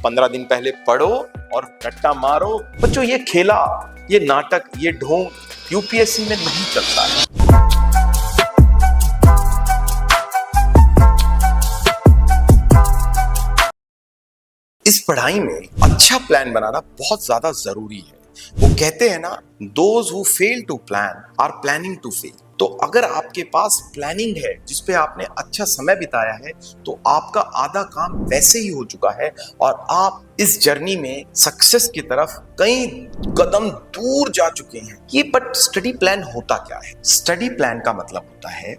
15 दिन पहले पढ़ो और रट्टा मारो। बच्चों ये खेला, ये नाटक, ये ढोंग यूपीएससी में नहीं चलता है। इस पढ़ाई में अच्छा प्लान बनाना बहुत ज्यादा जरूरी है। वो कहते हैं ना, those who fail to plan are planning to fail. तो अगर आपके पास प्लानिंग है जिसपे आपने अच्छा समय बिताया है तो आपका आधा काम वैसे ही हो चुका है और आप इस जर्नी में सक्सेस की तरफ कई कदम दूर जा चुके हैं। ये बट स्टडी प्लान होता क्या है? स्टडी प्लान का मतलब होता है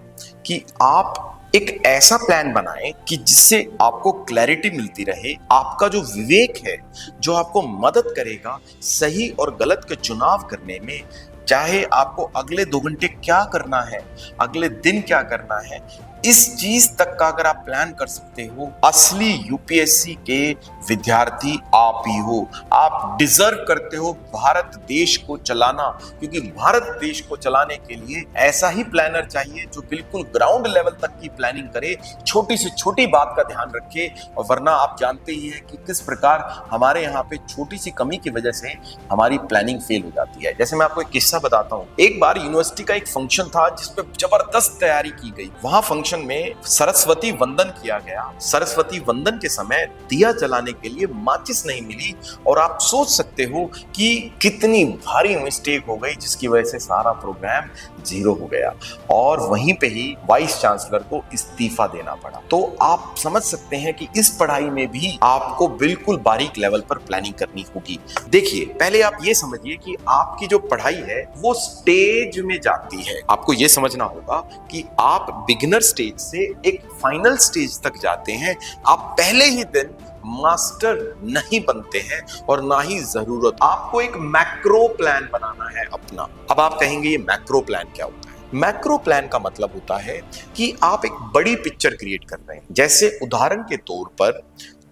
कि आप एक ऐसा प्लान बनाएं कि जिससे आपको क्लैरिटी मिलती रहे, आपका जो विवेक है जो आपको मदद करेगा सही और गलत के चुनाव करने में। चाहे आपको अगले 2 घंटे क्या करना है, अगले दिन क्या करना है, इस चीज तक का अगर आप प्लान कर सकते हो, असली यूपीएससी के विद्यार्थी आप ही हो। आप डिजर्व करते हो भारत देश को चलाना, क्योंकि भारत देश को चलाने के लिए ऐसा ही प्लानर चाहिए जो बिल्कुल ग्राउंड लेवल तक की प्लानिंग करे, छोटी से छोटी बात का ध्यान रखे। और वरना आप जानते ही हैं कि किस प्रकार हमारे यहाँ पे छोटी सी कमी की वजह से हमारी प्लानिंग फेल हो जाती है। जैसे मैं आपको एक किस्सा बताता हूँ। एक बार यूनिवर्सिटी का एक फंक्शन था जिसपे जबरदस्त तैयारी की गई। वहां फंक्शन में सरस्वती वंदन किया गया। सरस्वती वंदन के समय दिया जलाने के लिए माचिस नहीं मिली और आप सोच सकते हो कि कितनी भारी मिस्टेक हो गई जिसकी वजह से सारा प्रोग्राम जीरो हो गया और वहीं पे ही वाइस चांसलर को इस्तीफा देना पड़ा। तो आप समझ सकते हैं कि इस पढ़ाई में भी आपको बिल्कुल बारीक लेवल पर प्लानिंग करनी होगी। देखिए, पहले आप ये समझिए कि आपकी जो पढ़ाई है वो स्टेज में जाती है। आपको ये समझना होगा कि आप बिगिनर स्टेज से एक फाइनल स्टेज तक जाते हैं। आप पहले ही दिन मास्टर नहीं बनते हैं और ना ही जरूरत। आपको एक मैक्रो प्लान बनाना है अपना। अब आप कहेंगे ये मैक्रो प्लान क्या होता है? मैक्रो प्लान का मतलब होता है कि आप एक बड़ी पिक्चर क्रिएट कर रहे हैं। जैसे उदाहरण के तौर पर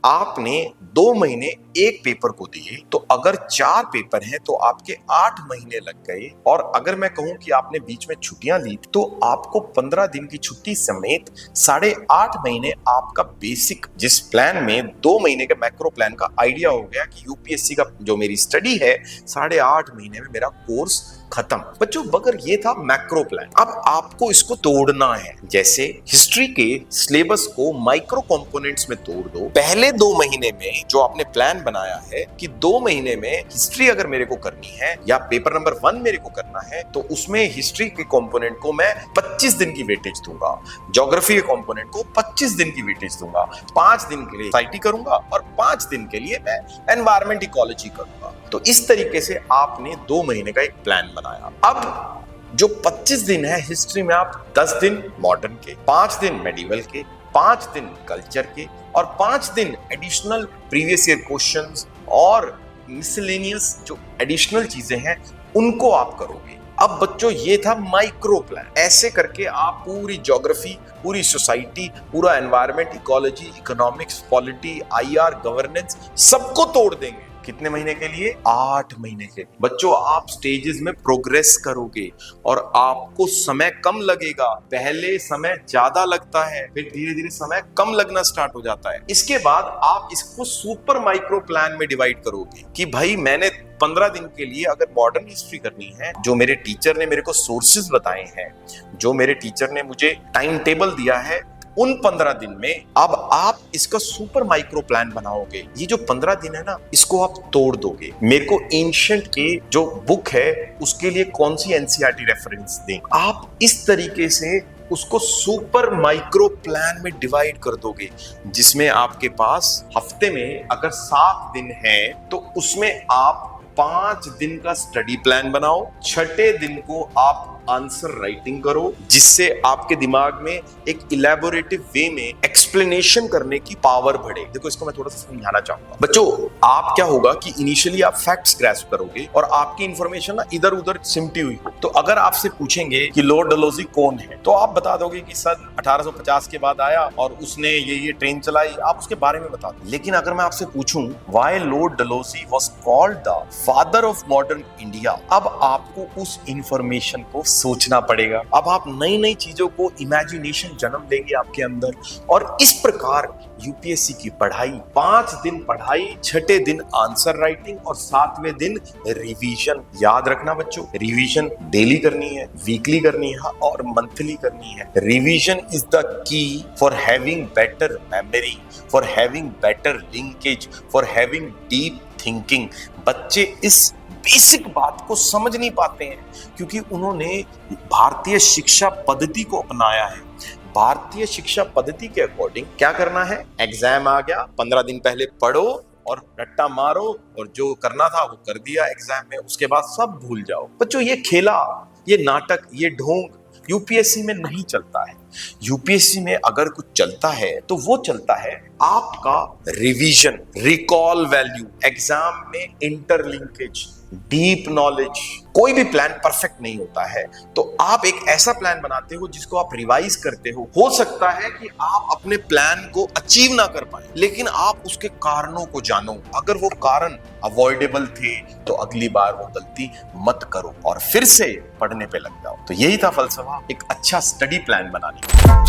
आपने 2 महीने एक पेपर को दिए, तो अगर 4 पेपर हैं तो आपके 8 महीने लग गए। और अगर मैं कहूं कि आपने बीच में छुट्टियां ली तो आपको 15 दिन की छुट्टी समेत 8.5 महीने आपका बेसिक, जिस प्लान में 2 महीने के मैक्रो प्लान का आइडिया हो गया कि यूपीएससी का जो मेरी स्टडी है 8.5 महीने में मेरा कोर्स खत्म। बच्चों, मगर ये था मैक्रो प्लान। अब आपको इसको तोड़ना है। जैसे हिस्ट्री के सिलेबस को माइक्रो कंपोनेंट्स में तोड़ दो। पहले 2 महीने में जो आपने प्लान बनाया है कि 2 महीने में हिस्ट्री अगर मेरे को करनी है या पेपर नंबर 1 मेरे को करना है तो उसमें हिस्ट्री के कंपोनेंट को मैं 25 दिन की वेटेज दूंगा, ज्योग्राफी के कंपोनेंट को 25 दिन की वेटेज दूंगा, 5 दिन के लिए सोसाइटी करूंगा और 5 दिन के लिए मैं एनवायरमेंट इकोलॉजी करूंगा। तो इस तरीके से आपने 2 महीने का एक प्लान बनाया। अब जो 25 दिन है हिस्ट्री में, आप 10 दिन मॉडर्न के, 5 दिन मेडिवल के, 5 दिन कल्चर के और 5 दिन एडिशनल प्रीवियस ईयर क्वेश्चंस और मिसलेनियस जो एडिशनल चीजें हैं उनको आप करोगे। अब बच्चों, ये था माइक्रो प्लान। ऐसे करके आप पूरी ज्योग्राफी, पूरी सोसाइटी, पूरा environment, ecology, economics, polity, IR, governance सबको तोड़ देंगे। कितने महीने के लिए? 8 महीने के। बच्चों, आप स्टेजेस में प्रोग्रेस करोगे और आपको समय कम लगेगा। पहले समय ज्यादा लगता है, फिर धीरे धीरे समय कम लगना स्टार्ट हो जाता है। इसके बाद आप इसको सुपर माइक्रो प्लान में डिवाइड करोगे कि भाई मैंने 15 दिन के लिए अगर मॉडर्न हिस्ट्री करनी है, जो मेरे टीचर ने मेरे को सोर्सेज बताए हैं, जो मेरे टीचर ने मुझे टाइम टेबल दिया है, उन 15 दिन में अब आप इसका सुपर माइक्रो प्लान बनाओगे। ये जो 15 दिन है ना, इसको आप तोड़ दोगे। मेरे को एंशिएंट के जो बुक है उसके लिए कौन सी एनसीईआरटी रेफरेंस दें, आप इस तरीके से उसको सुपर माइक्रो प्लान में डिवाइड कर दोगे, जिसमें आपके पास हफ्ते में अगर 7 दिन है तो उसमें आप 5 दिन का स्टडी प्लान बनाओ। 6ठे दिन को आप आंसर राइटिंग करो, जिससे आपके दिमाग में एक इलेबोरेटिव वे में एक्सप्लेनेशन करने की पावर बढ़े। देखो, इसको मैं थोड़ा सा समझाना चाहूंगा। बच्चों, आप क्या होगा कि इनिशियली आप फैक्ट्स ग्रैस्प करोगे और आपकी इंफॉर्मेशन ना इधर उधर सिमटी हुई हो। तो अगर आपसे पूछेंगे कि लॉर्ड डलहौजी कौन है, तो आप बता दोगे कि सर 1850 के बाद आया और उसने ये ट्रेन चलाई, आप उसके बारे में बता दो। लेकिन अगर मैं आपसे पूछूं why Lord Dalhousie was called the father of modern India, अब आपको उस इंफॉर्मेशन को सोचना पड़ेगा। अब आप नई नई चीजों को इमेजिनेशन जन्म देंगे आपके अंदर और इस प्रकार यूपीएससी की पढ़ाई, 5 दिन पढ़ाई, छठे दिन आंसर राइटिंग और 7वें दिन रिवीजन। याद रखना बच्चों, रिवीजन डेली करनी है, वीकली करनी है और मंथली करनी है। Revision is the key for having better memory, for having better linkage, for having deep thinking. बच्चे इस बेसिक बात को समझ नहीं पाते हैं क्योंकि उन्होंने भारतीय शिक्षा पद्धति को अपनाया है। भारतीय शिक्षा पद्धति के अकॉर्डिंग क्या करना है, एग्जाम आ गया, 15 दिन पहले पढ़ो और रट्टा मारो और जो करना था वो कर दिया एग्जाम में, उसके बाद सब भूल जाओ। बच्चों ये खेला, ये नाटक, ये ढोंग यूपीएससी में नहीं चलता है। यूपीएससी में अगर कुछ चलता है तो वो चलता है आपका रिवीजन, रिकॉल वैल्यू, एग्जाम में इंटरलिंकेज, डीप नॉलेज। कोई भी प्लान परफेक्ट नहीं होता है, तो आप एक ऐसा प्लान बनाते हो जिसको आप रिवाइज करते हो सकता है कि आप अपने प्लान को अचीव ना कर पाए, लेकिन आप उसके कारणों को जानो। अगर वो कारण अवॉइडेबल थे तो अगली बार वो गलती मत करो और फिर से पढ़ने पे लग जाओ। तो यही था फलसफा एक अच्छा स्टडी प्लान बनाने का।